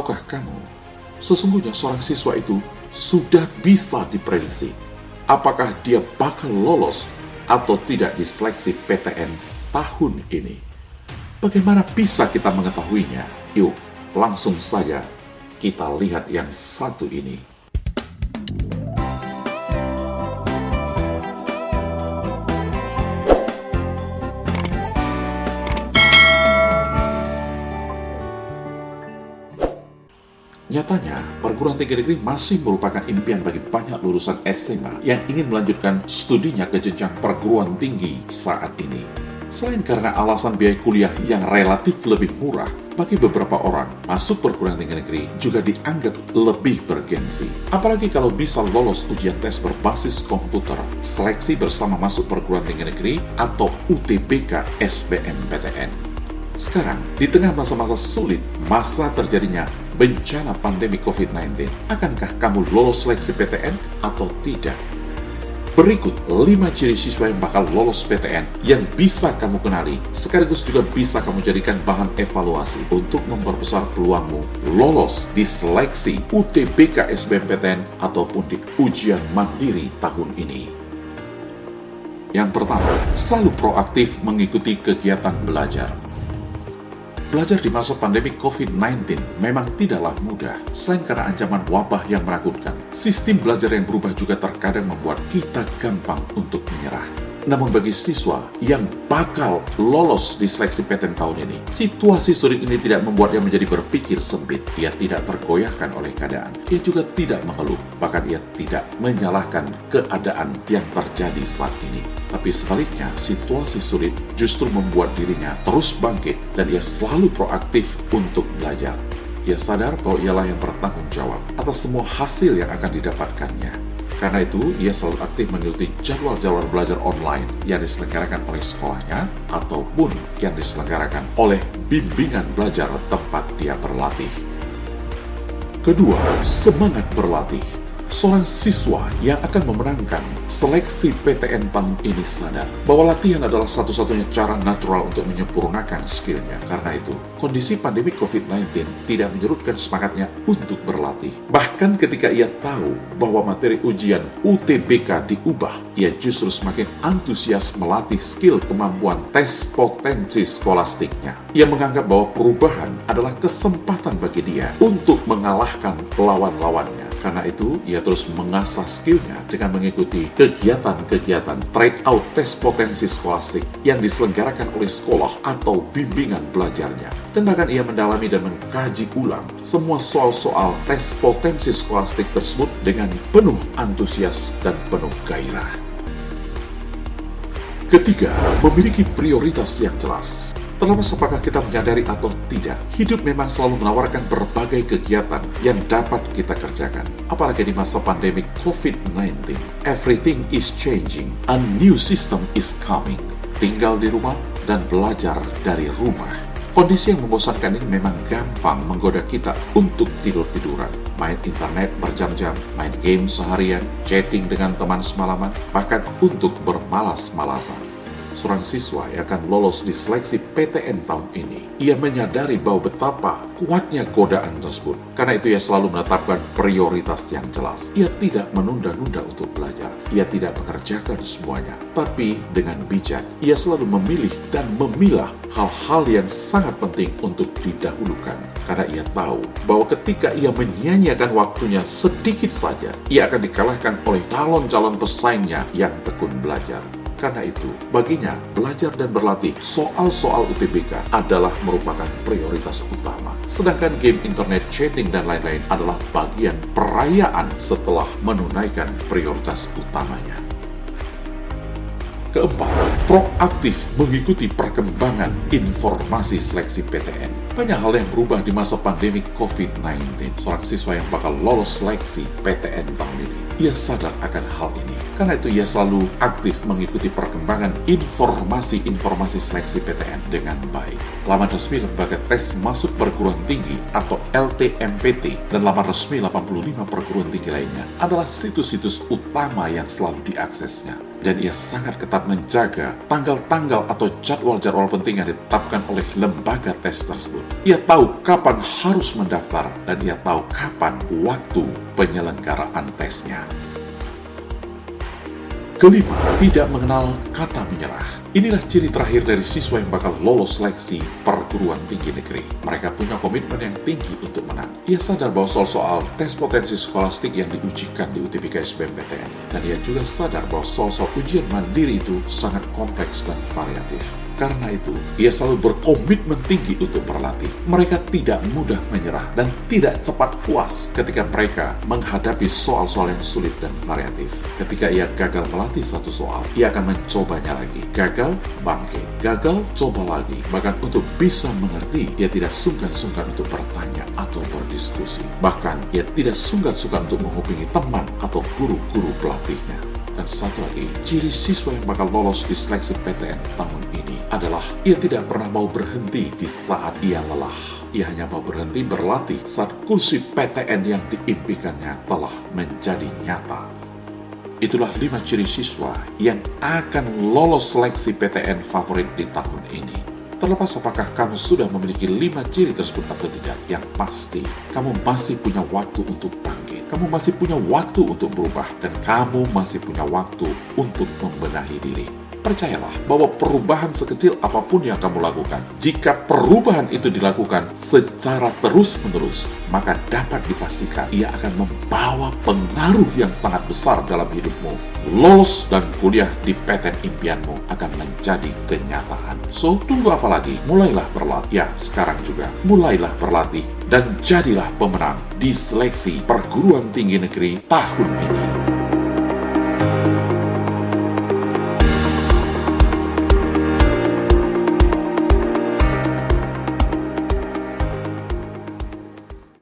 Tahukah kamu, sesungguhnya seorang siswa itu sudah bisa diprediksi apakah dia bakal lolos atau tidak di seleksi PTN tahun ini. Bagaimana bisa kita mengetahuinya? Yuk, langsung saja kita lihat yang satu ini. Nyatanya, perguruan tinggi negeri masih merupakan impian bagi banyak lulusan SMA yang ingin melanjutkan studinya ke jenjang perguruan tinggi saat ini. Selain karena alasan biaya kuliah yang relatif lebih murah, bagi beberapa orang, masuk perguruan tinggi negeri juga dianggap lebih bergensi. Apalagi kalau bisa lolos ujian tes berbasis komputer, seleksi bersama masuk perguruan tinggi negeri atau UTBK SBMPTN. Sekarang, di tengah masa-masa sulit, masa terjadinya bencana pandemi COVID-19, akankah kamu lolos seleksi PTN atau tidak? Berikut 5 ciri siswa yang bakal lolos PTN yang bisa kamu kenali, sekaligus juga bisa kamu jadikan bahan evaluasi untuk memperbesar peluangmu lolos di seleksi UTBK SBMPTN ataupun di ujian mandiri tahun ini. Yang pertama, selalu proaktif mengikuti kegiatan belajar. Belajar di masa pandemi COVID-19 memang tidaklah mudah, selain karena ancaman wabah yang menakutkan. Sistem belajar yang berubah juga terkadang membuat kita gampang untuk menyerah. Namun bagi siswa yang bakal lolos di seleksi PTN tahun ini, situasi sulit ini tidak membuat dia menjadi berpikir sempit. Ia tidak tergoyahkan oleh keadaan. Ia juga tidak mengeluh, bahkan ia tidak menyalahkan keadaan yang terjadi saat ini. Tapi sebaliknya, situasi sulit justru membuat dirinya terus bangkit dan ia selalu proaktif untuk belajar. Ia sadar bahwa ialah yang bertanggung jawab atas semua hasil yang akan didapatkannya. Karena itu, ia selalu aktif mengikuti jadwal-jadwal belajar online yang diselenggarakan oleh sekolahnya ataupun yang diselenggarakan oleh bimbingan belajar tempat dia berlatih. Kedua, semangat berlatih. Seorang siswa yang akan memenangkan seleksi PTN tahun ini sadar bahwa latihan adalah satu-satunya cara natural untuk menyempurnakan skillnya. Karena itu, kondisi pandemi COVID-19 tidak menyurutkan semangatnya untuk berlatih. Bahkan ketika ia tahu bahwa materi ujian UTBK diubah, ia justru semakin antusias melatih skill kemampuan tes potensi skolastiknya. Ia menganggap bahwa perubahan adalah kesempatan bagi dia untuk mengalahkan lawan-lawannya. Karena itu, ia terus mengasah skillnya dengan mengikuti kegiatan-kegiatan tryout tes potensi skolastik yang diselenggarakan oleh sekolah atau bimbingan belajarnya. Dan bahkan ia mendalami dan mengkaji ulang semua soal-soal tes potensi skolastik tersebut dengan penuh antusias dan penuh gairah. Ketiga, memiliki prioritas yang jelas. Terlepas apakah kita menyadari atau tidak, hidup memang selalu menawarkan berbagai kegiatan yang dapat kita kerjakan. Apalagi di masa pandemi COVID-19, everything is changing, a new system is coming. Tinggal di rumah dan belajar dari rumah. Kondisi yang membosankan ini memang gampang menggoda kita untuk tidur-tiduran, main internet berjam-jam, main game seharian, chatting dengan teman semalaman, bahkan untuk bermalas-malasan. Seorang siswa yang akan lolos di seleksi PTN tahun ini, ia menyadari bahwa betapa kuatnya godaan tersebut. Karena itu ia selalu menetapkan prioritas yang jelas. Ia tidak menunda-nunda untuk belajar. Ia tidak mengerjakan semuanya. Tapi dengan bijak, ia selalu memilih dan memilah hal-hal yang sangat penting untuk didahulukan. Karena ia tahu bahwa ketika ia menyia-nyiakan waktunya sedikit saja, ia akan dikalahkan oleh calon-calon pesaingnya yang tekun belajar. Karena itu, baginya, belajar dan berlatih soal-soal UTBK adalah merupakan prioritas utama. Sedangkan game internet, chatting, dan lain-lain adalah bagian perayaan setelah menunaikan prioritas utamanya. Keempat, proaktif mengikuti perkembangan informasi seleksi PTN. Banyak hal yang berubah di masa pandemi COVID-19. Seorang siswa yang bakal lolos seleksi PTN tahun ini, ia sadar akan hal ini. Karena itu ia selalu aktif mengikuti perkembangan informasi seleksi PTN dengan baik. Laman resmi Lembaga Tes Masuk Perguruan Tinggi atau LTMPT dan laman resmi 85 perguruan tinggi lainnya adalah situs-situs utama yang selalu diaksesnya. Dan ia sangat ketat menjaga tanggal-tanggal atau jadwal-jadwal penting yang ditetapkan oleh lembaga tes tersebut. Ia tahu kapan harus mendaftar dan ia tahu kapan waktu penyelenggaraan tesnya. Kelima, tidak mengenal kata menyerah. Inilah ciri terakhir dari siswa yang bakal lolos seleksi perguruan tinggi negeri. Mereka punya komitmen yang tinggi untuk menang. Ia sadar bahwa soal-soal tes potensi skolastik yang diujikan di UTBK SBMPTN. Dan ia juga sadar bahwa soal-soal ujian mandiri itu sangat kompleks dan variatif. Karena itu, ia selalu berkomitmen tinggi untuk berlatih. Mereka tidak mudah menyerah dan tidak cepat puas ketika mereka menghadapi soal-soal yang sulit dan variatif. Ketika ia gagal melatih satu soal, ia akan mencobanya lagi. Gagal, bangkit. Gagal, coba lagi. Bahkan untuk bisa mengerti, ia tidak sungkan-sungkan untuk bertanya atau berdiskusi. Bahkan, ia tidak sungkan-sungkan untuk menghubungi teman atau guru-guru pelatihnya. Dan satu lagi, ciri siswa yang bakal lolos di seleksi PTN tahun ini adalah ia tidak pernah mau berhenti di saat ia lelah. Ia hanya mau berhenti berlatih saat kursi PTN yang diimpikannya telah menjadi nyata. Itulah 5 ciri siswa yang akan lolos seleksi PTN favorit di tahun ini. Terlepas apakah kamu sudah memiliki 5 ciri tersebut atau tidak, yang pasti kamu masih punya waktu untuk bangkit. Kamu masih punya waktu untuk berubah, dan kamu masih punya waktu untuk membenahi diri. Percayalah bahwa perubahan sekecil apapun yang kamu lakukan, jika perubahan itu dilakukan secara terus-menerus, maka dapat dipastikan ia akan membawa pengaruh yang sangat besar dalam hidupmu. Lolos dan kuliah di PTN impianmu akan menjadi kenyataan. So, tunggu apa lagi? Mulailah berlatih. Ya, sekarang juga. Mulailah berlatih dan jadilah pemenang di seleksi perguruan tinggi negeri tahun ini.